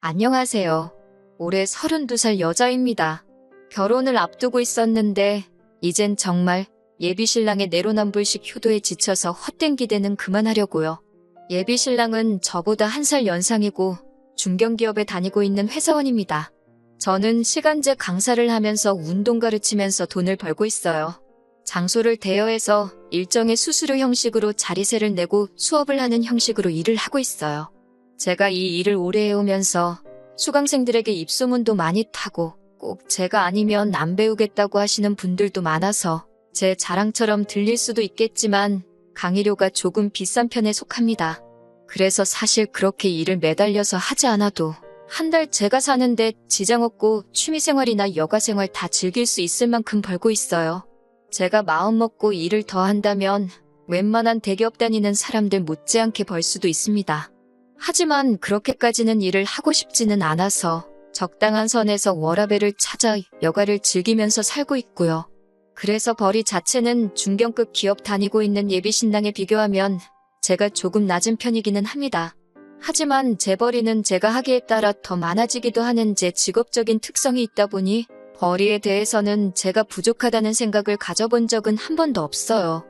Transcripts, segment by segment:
안녕하세요. 올해 32살 여자입니다. 결혼을 앞두고 있었는데 이젠 정말 예비신랑의 내로남불식 효도에 지쳐서 헛된 기대는 그만하려고요. 예비신랑은 저보다 1살 연상이고 중견기업에 다니고 있는 회사원입니다. 저는 시간제 강사를 하면서 운동 가르치면서 돈을 벌고 있어요. 장소를 대여해서 일정의 수수료 형식으로 자리세를 내고 수업을 하는 형식으로 일을 하고 있어요. 제가 이 일을 오래 해오면서 수강생들에게 입소문도 많이 타고 꼭 제가 아니면 안 배우겠다고 하시는 분들도 많아서 제 자랑처럼 들릴 수도 있겠지만 강의료가 조금 비싼 편에 속합니다. 그래서 사실 그렇게 일을 매달려서 하지 않아도 한 달 제가 사는데 지장 없고 취미생활이나 여가생활 다 즐길 수 있을 만큼 벌고 있어요. 제가 마음먹고 일을 더 한다면 웬만한 대기업 다니는 사람들 못지않게 벌 수도 있습니다. 하지만 그렇게까지는 일을 하고 싶지는 않아서 적당한 선에서 워라밸을 찾아 여가를 즐기면서 살고 있고요. 그래서 벌이 자체는 중견급 기업 다니고 있는 예비신랑에 비교하면 제가 조금 낮은 편이기는 합니다. 하지만 제 벌이는 제가 하기에 따라 더 많아지기도 하는 제 직업적인 특성이 있다 보니 벌이에 대해서는 제가 부족하다는 생각을 가져본 적은 한 번도 없어요.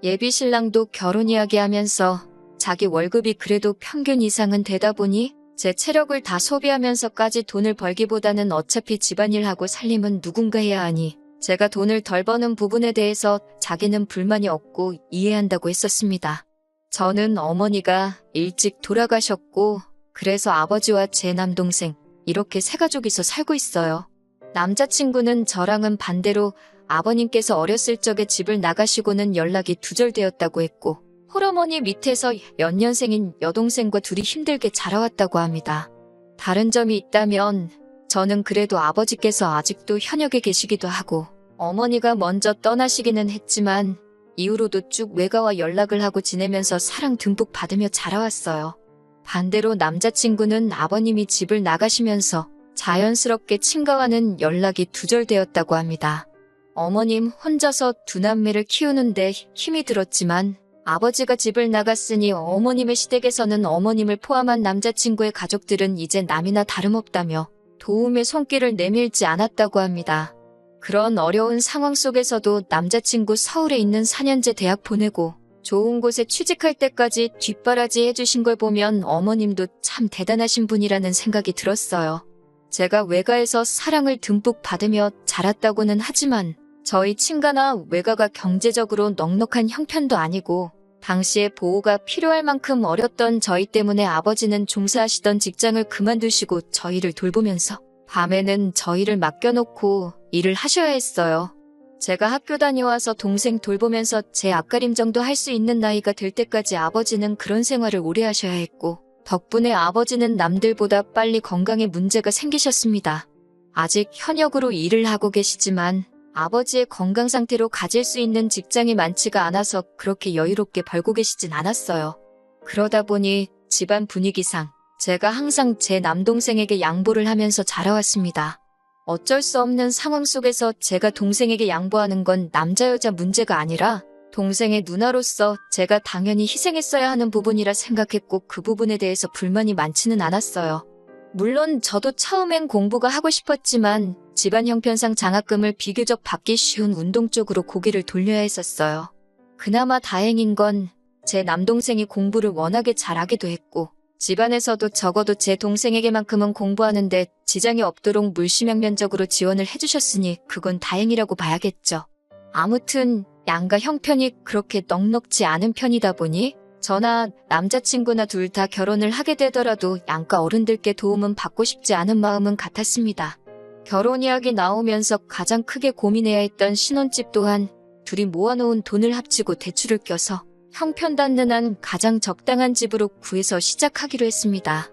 예비신랑도 결혼 이야기하면서 자기 월급이 그래도 평균 이상은 되다 보니 제 체력을 다 소비하면서까지 돈을 벌기보다는 어차피 집안일하고 살림은 누군가 해야 하니 제가 돈을 덜 버는 부분에 대해서 자기는 불만이 없고 이해한다고 했었습니다. 저는 어머니가 일찍 돌아가셨고 그래서 아버지와 제 남동생 이렇게 세 가족이서 살고 있어요. 남자친구는 저랑은 반대로 아버님께서 어렸을 적에 집을 나가시고는 연락이 두절되었다고 했고 홀어머니 밑에서 연년생인 여동생과 둘이 힘들게 자라왔다고 합니다. 다른 점이 있다면 저는 그래도 아버지께서 아직도 현역에 계시기도 하고 어머니가 먼저 떠나시기는 했지만 이후로도 쭉 외가와 연락을 하고 지내면서 사랑 듬뿍 받으며 자라왔어요. 반대로 남자친구는 아버님이 집을 나가시면서 자연스럽게 친가와는 연락이 두절되었다고 합니다. 어머님 혼자서 두 남매를 키우는데 힘이 들었지만 아버지가 집을 나갔으니 어머님의 시댁에서는 어머님을 포함한 남자친구의 가족들은 이제 남이나 다름없다며 도움의 손길을 내밀지 않았다고 합니다. 그런 어려운 상황 속에서도 남자친구 서울에 있는 4년제 대학 보내고 좋은 곳에 취직할 때까지 뒷바라지 해주신 걸 보면 어머님도 참 대단하신 분이라는 생각이 들었어요. 제가 외가에서 사랑을 듬뿍 받으며 자랐다고는 하지만 저희 친가나 외가가 경제적으로 넉넉한 형편도 아니고 당시에 보호가 필요할 만큼 어렸던 저희 때문에 아버지는 종사하시던 직장을 그만두시고 저희를 돌보면서 밤에는 저희를 맡겨놓고 일을 하셔야 했어요. 제가 학교 다녀와서 동생 돌보면서 제 앞가림 정도 할 수 있는 나이가 될 때까지 아버지는 그런 생활을 오래 하셔야 했고 덕분에 아버지는 남들보다 빨리 건강에 문제가 생기셨습니다. 아직 현역으로 일을 하고 계시지만 아버지의 건강 상태로 가질 수 있는 직장이 많지가 않아서 그렇게 여유롭게 벌고 계시진 않았어요. 그러다 보니 집안 분위기상 제가 항상 제 남동생에게 양보를 하면서 자라왔습니다. 어쩔 수 없는 상황 속에서 제가 동생에게 양보하는 건 남자 여자 문제가 아니라 동생의 누나로서 제가 당연히 희생했어야 하는 부분이라 생각했고 그 부분에 대해서 불만이 많지는 않았어요. 물론 저도 처음엔 공부가 하고 싶었지만 집안 형편상 장학금을 비교적 받기 쉬운 운동 쪽으로 고개를 돌려야 했었어요. 그나마 다행인 건 제 남동생이 공부를 워낙에 잘하기도 했고 집안에서도 적어도 제 동생에게만큼은 공부하는데 지장이 없도록 물심양면적으로 지원을 해주셨으니 그건 다행이라고 봐야겠죠. 아무튼 양가 형편이 그렇게 넉넉지 않은 편이다 보니 저나 남자친구나 둘 다 결혼을 하게 되더라도 양가 어른들께 도움은 받고 싶지 않은 마음은 같았습니다. 결혼 이야기 나오면서 가장 크게 고민해야 했던 신혼집 또한 둘이 모아놓은 돈을 합치고 대출을 껴서 형편 닿는 한 가장 적당한 집으로 구해서 시작하기로 했습니다.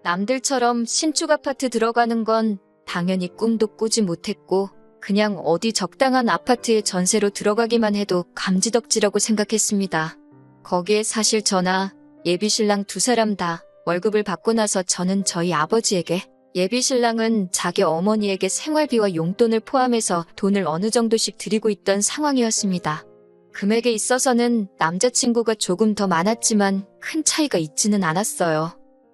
남들처럼 신축 아파트 들어가는 건 당연히 꿈도 꾸지 못했고 그냥 어디 적당한 아파트에 전세로 들어가기만 해도 감지덕지라고 생각했습니다. 거기에 사실 저나 예비신랑 두 사람 다 월급을 받고 나서 저는 저희 아버지에게 예비신랑은 자기 어머니에게 생활비와 용돈을 포함해서 돈을 어느 정도씩 드리고 있던 상황이었습니다. 금액에 있어서는 남자친구가 조금 더 많았지만 큰 차이가 있지는 않았어요.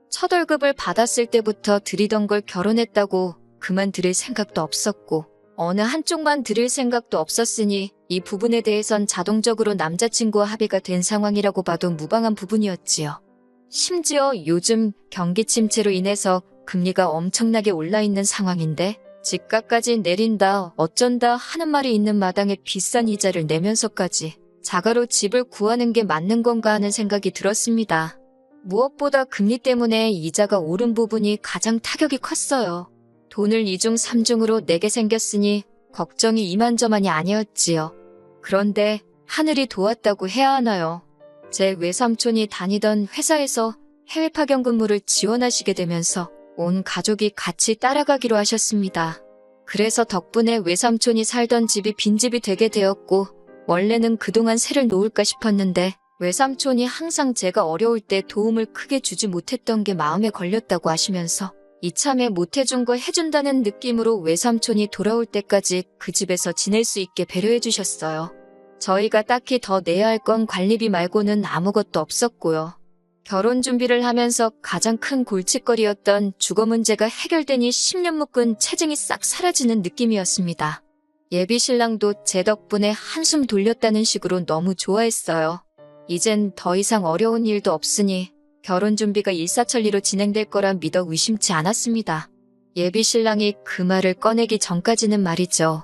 첫 월급을 받았을 때부터 드리던 걸 결혼했다고 그만 드릴 생각도 없었고 어느 한쪽만 드릴 생각도 없었으니 이 부분에 대해선 자동적으로 남자친구와 합의가 된 상황이라고 봐도 무방한 부분이었지요. 심지어 요즘 경기 침체로 인해서 금리가 엄청나게 올라 있는 상황인데 집값까지 내린다 어쩐다 하는 말이 있는 마당에 비싼 이자를 내면서까지 자가로 집을 구하는 게 맞는 건가 하는 생각이 들었습니다. 무엇보다 금리 때문에 이자가 오른 부분이 가장 타격이 컸어요. 돈을 2중 3중으로 내게 생겼으니 걱정이 이만저만이 아니었지요. 그런데 하늘이 도왔다고 해야 하나요? 제 외삼촌이 다니던 회사에서 해외 파견 근무를 지원하시게 되면서 온 가족이 같이 따라가기로 하셨습니다. 그래서 덕분에 외삼촌이 살던 집이 빈집이 되게 되었고 원래는 그동안 세를 놓을까 싶었는데 외삼촌이 항상 제가 어려울 때 도움을 크게 주지 못했던 게 마음에 걸렸다고 하시면서 이참에 못해준 거 해준다는 느낌으로 외삼촌이 돌아올 때까지 그 집에서 지낼 수 있게 배려해 주셨어요. 저희가 딱히 더 내야 할 건 관리비 말고는 아무것도 없었고요. 결혼 준비를 하면서 가장 큰 골칫거리였던 주거 문제가 해결되니 10년 묶은 체증이 싹 사라지는 느낌이었습니다. 예비 신랑도 제 덕분에 한숨 돌렸다는 식으로 너무 좋아했어요. 이젠 더 이상 어려운 일도 없으니 결혼 준비가 일사천리로 진행될 거라 믿어 의심치 않았습니다. 예비 신랑이 그 말을 꺼내기 전까지는 말이죠.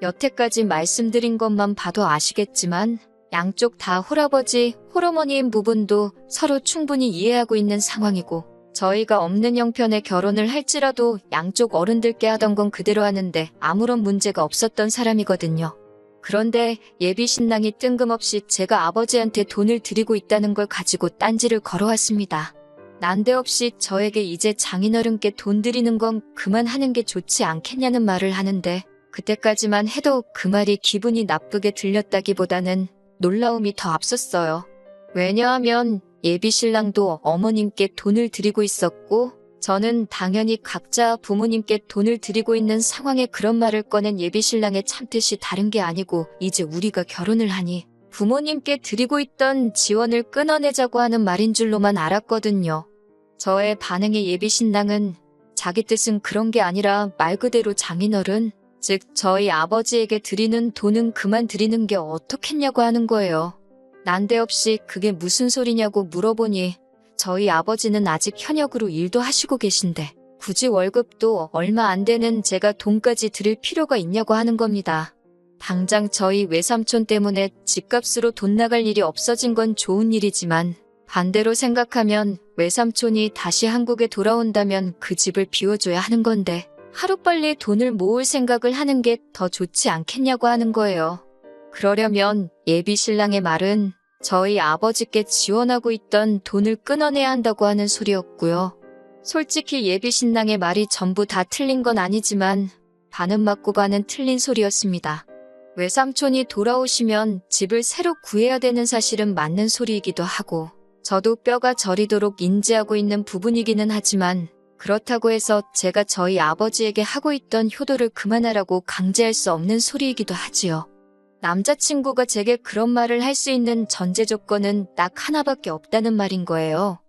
여태까지 말씀드린 것만 봐도 아시겠지만 양쪽 다 홀아버지, 홀어머니인 부분도 서로 충분히 이해하고 있는 상황이고 저희가 없는 형편의 결혼을 할지라도 양쪽 어른들께 하던 건 그대로 하는데 아무런 문제가 없었던 사람이거든요. 그런데 예비 신랑이 뜬금없이 제가 아버지한테 돈을 드리고 있다는 걸 가지고 딴지를 걸어왔습니다. 난데없이 저에게 이제 장인어른께 돈 드리는 건 그만하는 게 좋지 않겠냐는 말을 하는데 그때까지만 해도 그 말이 기분이 나쁘게 들렸다기보다는 놀라움이 더 앞섰어요. 왜냐하면 예비 신랑도 어머님께 돈을 드리고 있었고 저는 당연히 각자 부모님께 돈을 드리고 있는 상황에 그런 말을 꺼낸 예비 신랑의 참뜻이 다른 게 아니고 이제 우리가 결혼을 하니 부모님께 드리고 있던 지원을 끊어내자고 하는 말인 줄로만 알았거든요. 저의 반응에 예비 신랑은 자기 뜻은 그런 게 아니라 말 그대로 장인어른, 즉 저희 아버지에게 드리는 돈은 그만 드리는 게 어떻겠냐고 하는 거예요. 난데없이 그게 무슨 소리냐고 물어보니 저희 아버지는 아직 현역으로 일도 하시고 계신데 굳이 월급도 얼마 안 되는 제가 돈까지 드릴 필요가 있냐고 하는 겁니다. 당장 저희 외삼촌 때문에 집값으로 돈 나갈 일이 없어진 건 좋은 일이지만 반대로 생각하면 외삼촌이 다시 한국에 돌아온다면 그 집을 비워줘야 하는 건데 하루빨리 돈을 모을 생각을 하는 게 더 좋지 않겠냐고 하는 거예요. 그러려면 예비 신랑의 말은 저희 아버지께 지원하고 있던 돈을 끊어내야 한다고 하는 소리였고요. 솔직히 예비 신랑의 말이 전부 다 틀린 건 아니지만 반은 맞고 반은 틀린 소리였습니다. 외삼촌이 돌아오시면 집을 새로 구해야 되는 사실은 맞는 소리이기도 하고 저도 뼈가 저리도록 인지하고 있는 부분이기는 하지만 그렇다고 해서 제가 저희 아버지에게 하고 있던 효도를 그만하라고 강제할 수 없는 소리이기도 하지요. 남자친구가 제게 그런 말을 할 수 있는 전제 조건은 딱 하나밖에 없다는 말인 거예요.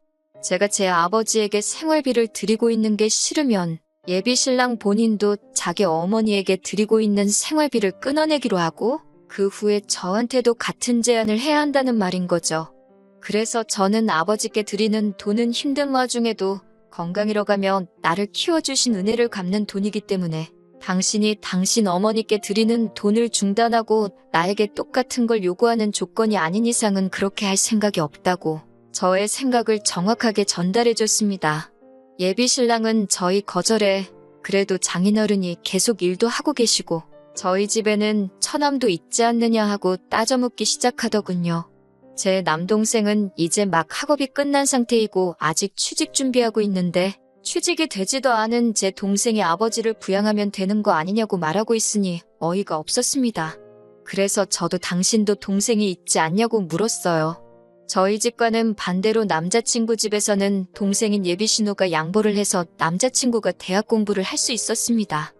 제가 제 아버지에게 생활비를 드리고 있는 게 싫으면 예비 신랑 본인도 자기 어머니에게 드리고 있는 생활비를 끊어내기로 하고 그 후에 저한테도 같은 제안을 해야 한다는 말인 거죠. 그래서 저는 아버지께 드리는 돈은 힘든 와중에도 건강 잃어가며 나를 키워주신 은혜를 갚는 돈이기 때문에 당신이 당신 어머니께 드리는 돈을 중단하고 나에게 똑같은 걸 요구하는 조건이 아닌 이상은 그렇게 할 생각이 없다고 저의 생각을 정확하게 전달해줬습니다. 예비 신랑은 저희 거절에 그래도 장인어른이 계속 일도 하고 계시고 저희 집에는 처남도 있지 않느냐 하고 따져묻기 시작하더군요. 제 남동생은 이제 막 학업이 끝난 상태이고 아직 취직 준비하고 있는데 취직이 되지도 않은 제 동생의 아버지를 부양하면 되는 거 아니냐고 말하고 있으니 어이가 없었습니다. 그래서 저도 당신도 동생이 있지 않냐고 물었어요. 저희 집과는 반대로 남자친구 집에서는 동생인 예비 신우가 양보를 해서 남자친구가 대학 공부를 할 수 있었습니다.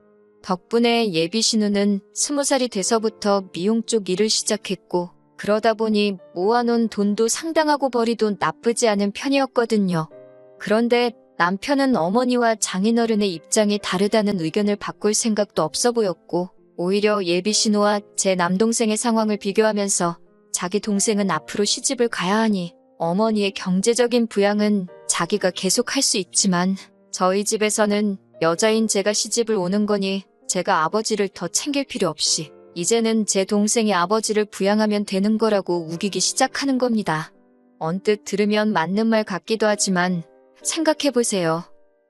덕분에 예비 신우는 20살이 돼서부터 미용 쪽 일을 시작했고 그러다 보니 모아놓은 돈도 상당하고 벌이도 나쁘지 않은 편이었거든요. 그런데 남편은 어머니와 장인어른의 입장이 다르다는 의견을 바꿀 생각도 없어 보였고, 오히려 예비 신우와 제 남동생의 상황을 비교하면서 자기 동생은 앞으로 시집을 가야 하니 어머니의 경제적인 부양은 자기가 계속 할 수 있지만 저희 집에서는 여자인 제가 시집을 오는 거니 제가 아버지를 더 챙길 필요 없이 이제는 제 동생이 아버지를 부양하면 되는 거라고 우기기 시작하는 겁니다. 언뜻 들으면 맞는 말 같기도 하지만 생각해보세요.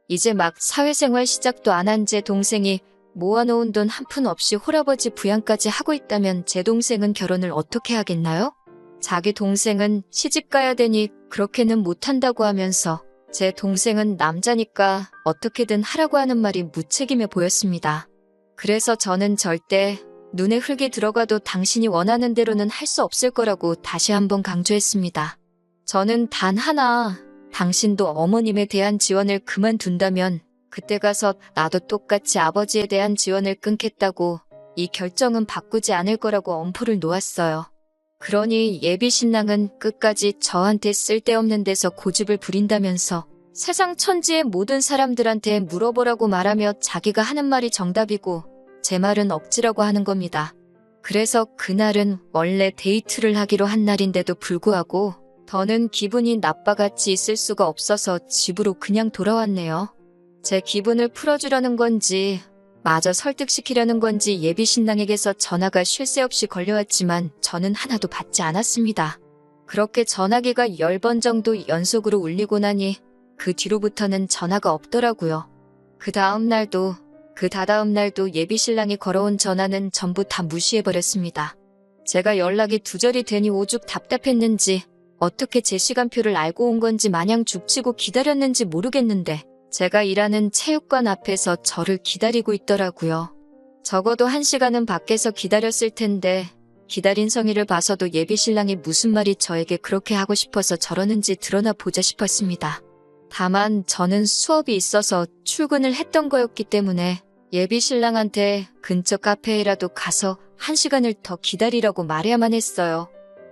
이제 막 사회생활 시작도 안 한 제 동생이 모아놓은 돈 한 푼 없이 홀아버지 부양까지 하고 있다면 제 동생은 결혼을 어떻게 하겠나요? 자기 동생은 시집 가야 되니 그렇게는 못한다고 하면서 제 동생은 남자니까 어떻게든 하라고 하는 말이 무책임해 보였습니다. 그래서 저는 절대 눈에 흙이 들어가도 당신이 원하는 대로는 할 수 없을 거라고 다시 한번 강조했습니다. 저는 단 하나, 당신도 어머님에 대한 지원을 그만둔다면 그때 가서 나도 똑같이 아버지에 대한 지원을 끊겠다고 이 결정은 바꾸지 않을 거라고 엄포를 놓았어요. 그러니 예비 신랑은 끝까지 저한테 쓸데없는 데서 고집을 부린다면서 세상 천지의 모든 사람들한테 물어보라고 말하며 자기가 하는 말이 정답이고 제 말은 억지라고 하는 겁니다. 그래서 그날은 원래 데이트를 하기로 한 날인데도 불구하고 더는 기분이 나빠같이 있을 수가 없어서 집으로 그냥 돌아왔네요. 제 기분을 풀어주려는 건지 마저 설득시키려는 건지 예비 신랑에게서 전화가 쉴 새 없이 걸려왔지만 저는 하나도 받지 않았습니다. 그렇게 전화기가 10번 정도 연속으로 울리고 나니 그 뒤로부터는 전화가 없더라고요. 그 다음 날도 그 다다음 날도 예비 신랑이 걸어온 전화는 전부 다 무시해버렸습니다. 제가 연락이 두절이 되니 오죽 답답했는지 어떻게 제 시간표를 알고 온 건지 마냥 죽치고 기다렸는지 모르겠는데 제가 일하는 체육관 앞에서 저를 기다리고 있더라고요. 적어도 1시간은 밖에서 기다렸을 텐데 기다린 성의를 봐서도 예비 신랑이 무슨 말이 저에게 그렇게 하고 싶어서 저러는지 드러나 보자 싶었습니다. 다만 저는 수업이 있어서 출근을 했던 거였기 때문에 예비 신랑한테 근처 카페에라도 가서 1시간을 더 기다리라고 말해야만 했어요.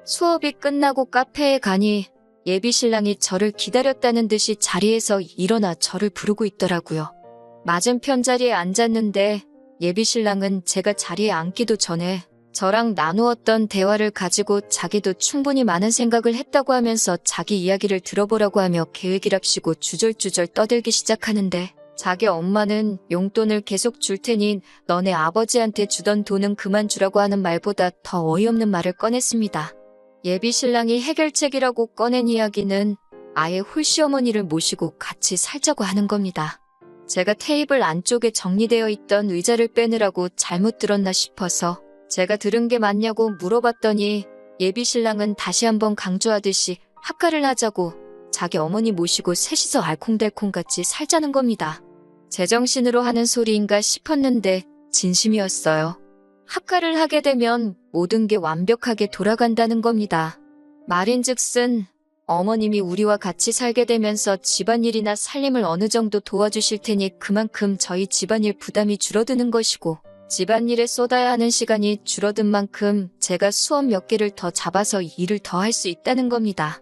수업이 끝나고 카페에 가니 예비 신랑이 저를 기다렸다는 듯이 자리에서 일어나 저를 부르고 있더라고요. 맞은편 자리에 앉았는데 예비 신랑은 제가 자리에 앉기도 전에 저랑 나누었던 대화를 가지고 자기도 충분히 많은 생각을 했다고 하면서 자기 이야기를 들어보라고 하며 계획이랍시고 주절주절 떠들기 시작하는데 자기 엄마는 용돈을 계속 줄 테니 너네 아버지한테 주던 돈은 그만 주라고 하는 말보다 더 어이없는 말을 꺼냈습니다. 예비 신랑이 해결책이라고 꺼낸 이야기는 아예 홀시어머니를 모시고 같이 살자고 하는 겁니다. 제가 테이블 안쪽에 정리되어 있던 의자를 빼느라고 잘못 들었나 싶어서 제가 들은 게 맞냐고 물어봤더니 예비 신랑은 다시 한번 강조하듯이 합가를 하자고 자기 어머니 모시고 셋이서 알콩달콩같이 살자는 겁니다. 제정신으로 하는 소리인가 싶었는데 진심이었어요. 합가를 하게 되면 모든 게 완벽하게 돌아간다는 겁니다. 말인즉슨 어머님이 우리와 같이 살게 되면서 집안일이나 살림을 어느 정도 도와주실 테니 그만큼 저희 집안일 부담이 줄어드는 것이고 집안일에 쏟아야 하는 시간이 줄어든 만큼 제가 수업 몇 개를 더 잡아서 일을 더 할 수 있다는 겁니다.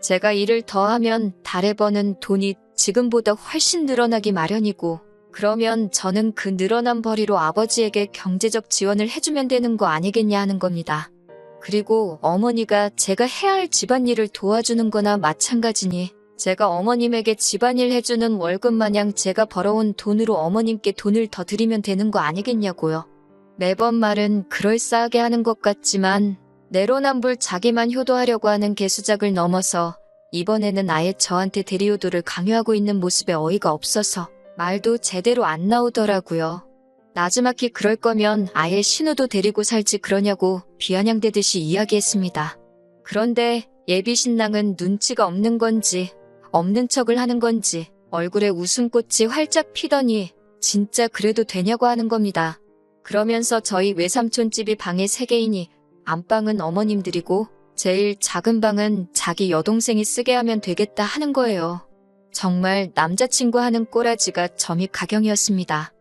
제가 일을 더 하면 달에 버는 돈이 지금보다 훨씬 늘어나기 마련이고 그러면 저는 그 늘어난 벌이로 아버지에게 경제적 지원을 해주면 되는 거 아니겠냐 하는 겁니다. 그리고 어머니가 제가 해야 할 집안일을 도와주는 거나 마찬가지니 제가 어머님에게 집안일 해주는 월급 마냥 제가 벌어온 돈으로 어머님께 돈을 더 드리면 되는 거 아니겠냐고요. 매번 말은 그럴싸하게 하는 것 같지만 내로남불 자기만 효도하려고 하는 개수작을 넘어서 이번에는 아예 저한테 대리효도를 강요하고 있는 모습에 어이가 없어서 말도 제대로 안 나오더라고요. 나지막히 그럴 거면 아예 신우도 데리고 살지 그러냐고 비아냥대듯이 이야기했습니다. 그런데 예비 신랑은 눈치가 없는 건지 없는 척을 하는 건지 얼굴에 웃음꽃이 활짝 피더니 진짜 그래도 되냐고 하는 겁니다. 그러면서 저희 외삼촌 집이 방에 3개이니 안방은 어머님들이고 제일 작은 방은 자기 여동생이 쓰게 하면 되겠다 하는 거예요. 정말 남자친구 하는 꼬라지가 점이 가경이었습니다.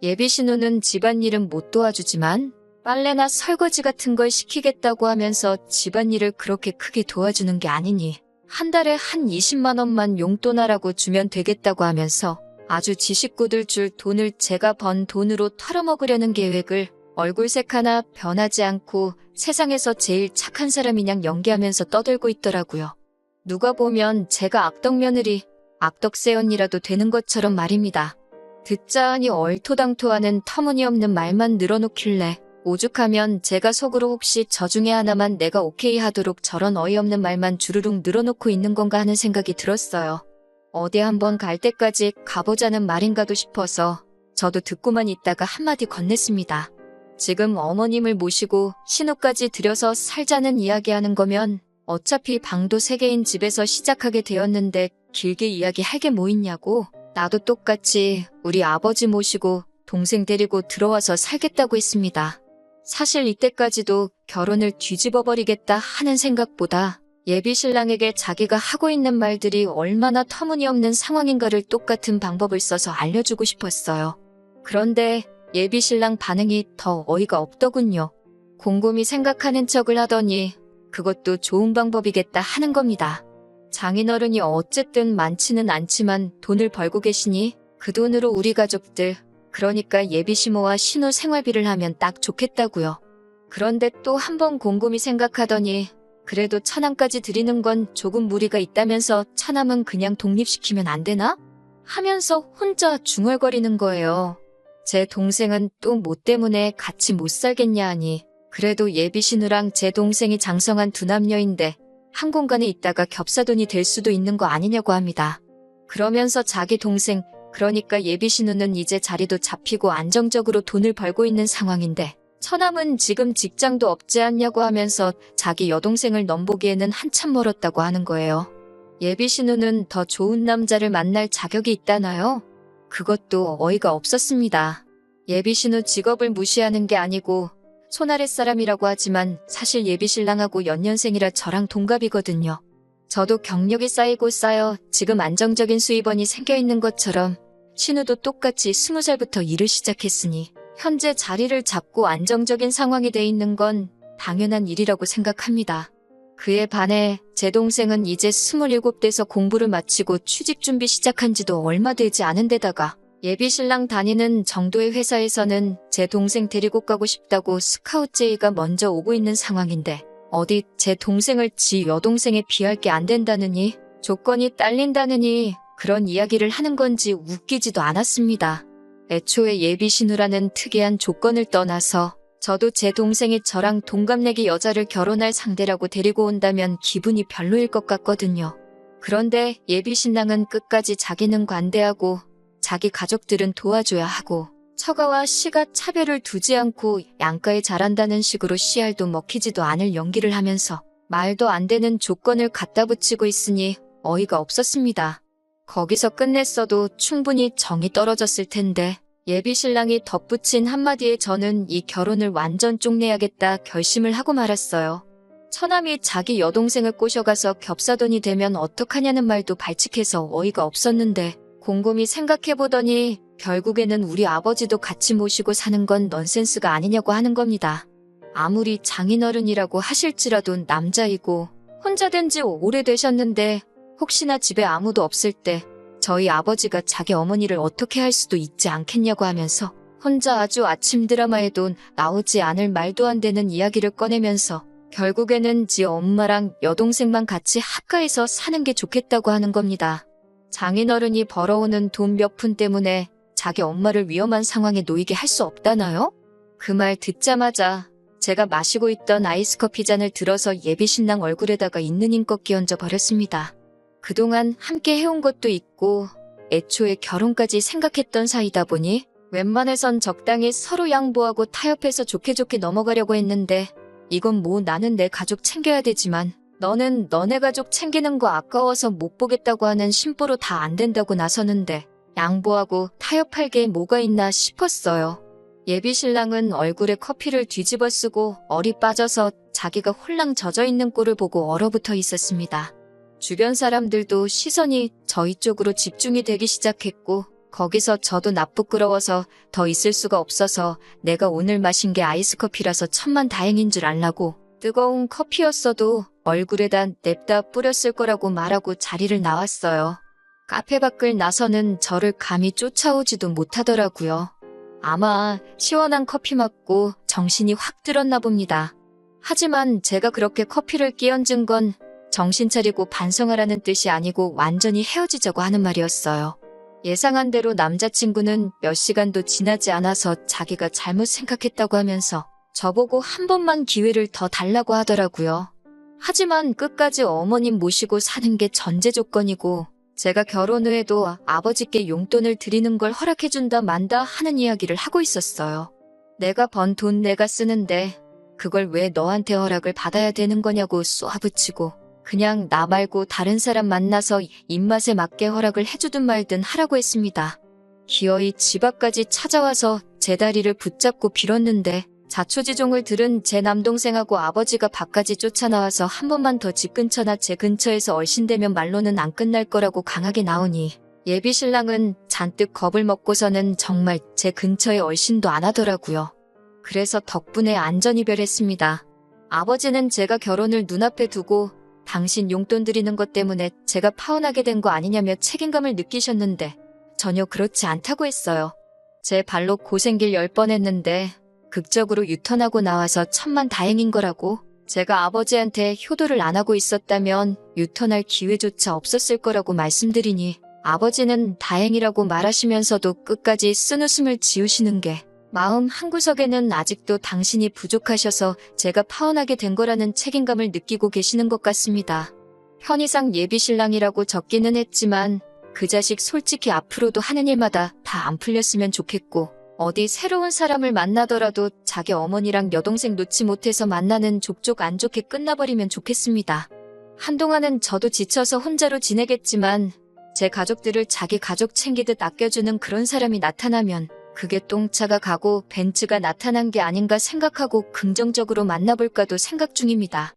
예비 신우는 집안일은 못 도와주지만 빨래나 설거지 같은 걸 시키겠다고 하면서 집안일을 그렇게 크게 도와주는 게 아니니 한 달에 한 20만 원만 용돈하라고 주면 되겠다고 하면서 아주 지 식구들 줄 돈을 제가 번 돈으로 털어먹으려는 계획을 얼굴색 하나 변하지 않고 세상에서 제일 착한 사람이냥 연기하면서 떠들고 있더라고요. 누가 보면 제가 악덕 며느리, 악덕새 언니라도 되는 것처럼 말입니다. 듣자 하니 얼토당토하는 터무니없는 말만 늘어놓길래 오죽하면 제가 속으로 혹시 저 중에 하나만 내가 오케이 하도록 저런 어이없는 말만 주르륵 늘어놓고 있는 건가 하는 생각이 들었어요. 어디 한번 갈 때까지 가보자는 말인가도 싶어서 저도 듣고만 있다가 한마디 건넸습니다. 지금 어머님을 모시고 신우까지 들여서 살자는 이야기하는 거면 어차피 방도 3개인 집에서 시작하게 되었는데 길게 이야기할 게 뭐 있냐고. 나도 똑같이 우리 아버지 모시고 동생 데리고 들어와서 살겠다고 했습니다. 사실 이때까지도 결혼을 뒤집어버리겠다 하는 생각보다 예비 신랑에게 자기가 하고 있는 말들이 얼마나 터무니없는 상황인가를 똑같은 방법을 써서 알려주고 싶었어요. 그런데 예비 신랑 반응이 더 어이가 없더군요. 곰곰이 생각하는 척을 하더니 그것도 좋은 방법이겠다 하는 겁니다. 장인어른이 어쨌든 많지는 않지만 돈을 벌고 계시니 그 돈으로 우리 가족들, 그러니까 예비 시모와 신우 생활비를 하면 딱 좋겠다고요. 그런데 또 한 번 곰곰이 생각하더니 그래도 천암까지 드리는 건 조금 무리가 있다면서 천암은 그냥 독립시키면 안 되나? 하면서 혼자 중얼거리는 거예요. 제 동생은 또 뭐 때문에 같이 못 살겠냐 하니 그래도 예비 신우랑 제 동생이 장성한 두 남녀인데 한 공간에 있다가 겹사돈이 될 수도 있는 거 아니냐고 합니다. 그러면서 자기 동생, 그러니까 예비 신우는 이제 자리도 잡히고 안정적으로 돈을 벌고 있는 상황인데 처남은 지금 직장도 없지 않냐고 하면서 자기 여동생을 넘보기에는 한참 멀었다고 하는 거예요. 예비 신우는 더 좋은 남자를 만날 자격이 있다나요? 그것도 어이가 없었습니다. 예비 신우 직업을 무시하는 게 아니고 손아랫 사람이라고 하지만 사실 예비 신랑하고 연년생이라 저랑 동갑이거든요. 저도 경력이 쌓이고 쌓여 지금 안정적인 수입원이 생겨있는 것처럼 신우도 똑같이 20살부터 일을 시작했으니 현재 자리를 잡고 안정적인 상황이 돼 있는 건 당연한 일이라고 생각합니다. 그에 반해 제 동생은 이제 27돼서 공부를 마치고 취직 준비 시작한 지도 얼마 되지 않은 데다가 예비 신랑 다니는 정도의 회사에서는 제 동생 데리고 가고 싶다고 스카우트 제의가 먼저 오고 있는 상황인데 어디 제 동생을 지 여동생에 비할 게 안 된다느니 조건이 딸린다느니 그런 이야기를 하는 건지 웃기지도 않았습니다. 애초에 예비 신우라는 특이한 조건을 떠나서 저도 제 동생이 저랑 동갑내기 여자를 결혼할 상대라고 데리고 온다면 기분이 별로일 것 같거든요. 그런데 예비 신랑은 끝까지 자기는 관대하고 자기 가족들은 도와줘야 하고 처가와 시가 차별을 두지 않고 양가에 잘한다는 식으로 씨알도 먹히지도 않을 연기를 하면서 말도 안 되는 조건을 갖다 붙이고 있으니 어이가 없었습니다. 거기서 끝냈어도 충분히 정이 떨어졌을 텐데 예비 신랑이 덧붙인 한마디에 저는 이 결혼을 완전 쪽내야겠다 결심을 하고 말았어요. 처남이 자기 여동생을 꼬셔가서 겹사돈이 되면 어떡하냐는 말도 발칙해서 어이가 없었는데 곰곰이 생각해보더니 결국에는 우리 아버지도 같이 모시고 사는 건 넌센스가 아니냐고 하는 겁니다. 아무리 장인어른이라고 하실지라도 남자이고 혼자 된 지 오래되셨는데 혹시나 집에 아무도 없을 때 저희 아버지가 자기 어머니를 어떻게 할 수도 있지 않겠냐고 하면서 혼자 아주 아침 드라마에도 나오지 않을 말도 안 되는 이야기를 꺼내면서 결국에는 지 엄마랑 여동생만 같이 합가해서 사는 게 좋겠다고 하는 겁니다. 장인어른이 벌어오는 돈 몇 푼 때문에 자기 엄마를 위험한 상황에 놓이게 할 수 없다나요? 그 말 듣자마자 제가 마시고 있던 아이스커피 잔을 들어서 예비 신랑 얼굴에다가 있는 힘껏 끼얹어 버렸습니다. 그동안 함께 해온 것도 있고 애초에 결혼까지 생각했던 사이다 보니 웬만해선 적당히 서로 양보하고 타협해서 좋게 좋게 넘어가려고 했는데 이건 뭐 나는 내 가족 챙겨야 되지만 너는 너네 가족 챙기는 거 아까워서 못 보겠다고 하는 심보로 다 안 된다고 나서는데 양보하고 타협할 게 뭐가 있나 싶었어요. 예비 신랑은 얼굴에 커피를 뒤집어 쓰고 얼이 빠져서 자기가 홀랑 젖어있는 꼴을 보고 얼어붙어 있었습니다. 주변 사람들도 시선이 저희 쪽으로 집중이 되기 시작했고 거기서 저도 나쁘끄러워서 더 있을 수가 없어서 내가 오늘 마신 게 아이스커피라서 천만다행인 줄 알라고 뜨거운 커피였어도 얼굴에다 냅다 뿌렸을 거라고 말하고 자리를 나왔어요. 카페 밖을 나서는 저를 감히 쫓아오지도 못하더라고요. 아마 시원한 커피 맞고 정신이 확 들었나 봅니다. 하지만 제가 그렇게 커피를 끼얹은 건 정신 차리고 반성하라는 뜻이 아니고 완전히 헤어지자고 하는 말이었어요. 예상한 대로 남자친구는 몇 시간도 지나지 않아서 자기가 잘못 생각했다고 하면서 저보고 한 번만 기회를 더 달라고 하더라고요. 하지만 끝까지 어머님 모시고 사는 게 전제 조건이고 제가 결혼 후에도 아버지께 용돈을 드리는 걸 허락해준다 만다 하는 이야기를 하고 있었어요. 내가 번 돈 내가 쓰는데 그걸 왜 너한테 허락을 받아야 되는 거냐고 쏘아붙이고 그냥 나 말고 다른 사람 만나서 입맛에 맞게 허락을 해주든 말든 하라고 했습니다. 기어이 집 앞까지 찾아와서 제 다리를 붙잡고 빌었는데 자초지종을 들은 제 남동생하고 아버지가 밖까지 쫓아나와서 한 번만 더 집 근처나 제 근처에서 얼씬대면 말로는 안 끝날 거라고 강하게 나오니 예비 신랑은 잔뜩 겁을 먹고서는 정말 제 근처에 얼씬도 안 하더라고요. 그래서 덕분에 안전이별했습니다. 아버지는 제가 결혼을 눈앞에 두고 당신 용돈 드리는 것 때문에 제가 파혼하게 된 거 아니냐며 책임감을 느끼셨는데 전혀 그렇지 않다고 했어요. 제 발로 고생길 10번 했는데 극적으로 유턴하고 나와서 천만다행인 거라고 제가 아버지한테 효도를 안 하고 있었다면 유턴할 기회조차 없었을 거라고 말씀드리니 아버지는 다행이라고 말하시면서도 끝까지 쓴웃음을 지으시는 게 마음 한구석에는 아직도 당신이 부족하셔서 제가 파혼하게 된 거라는 책임감을 느끼고 계시는 것 같습니다. 편의상 예비신랑이라고 적기는 했지만 그 자식 솔직히 앞으로도 하는 일마다 다 안 풀렸으면 좋겠고 어디 새로운 사람을 만나더라도 자기 어머니랑 여동생 놓지 못해서 만나는 족족 안 좋게 끝나버리면 좋겠습니다. 한동안은 저도 지쳐서 혼자로 지내겠지만 제 가족들을 자기 가족 챙기듯 아껴주는 그런 사람이 나타나면 그게 똥차가 가고 벤츠가 나타난 게 아닌가 생각하고 긍정적으로 만나볼까도 생각 중입니다.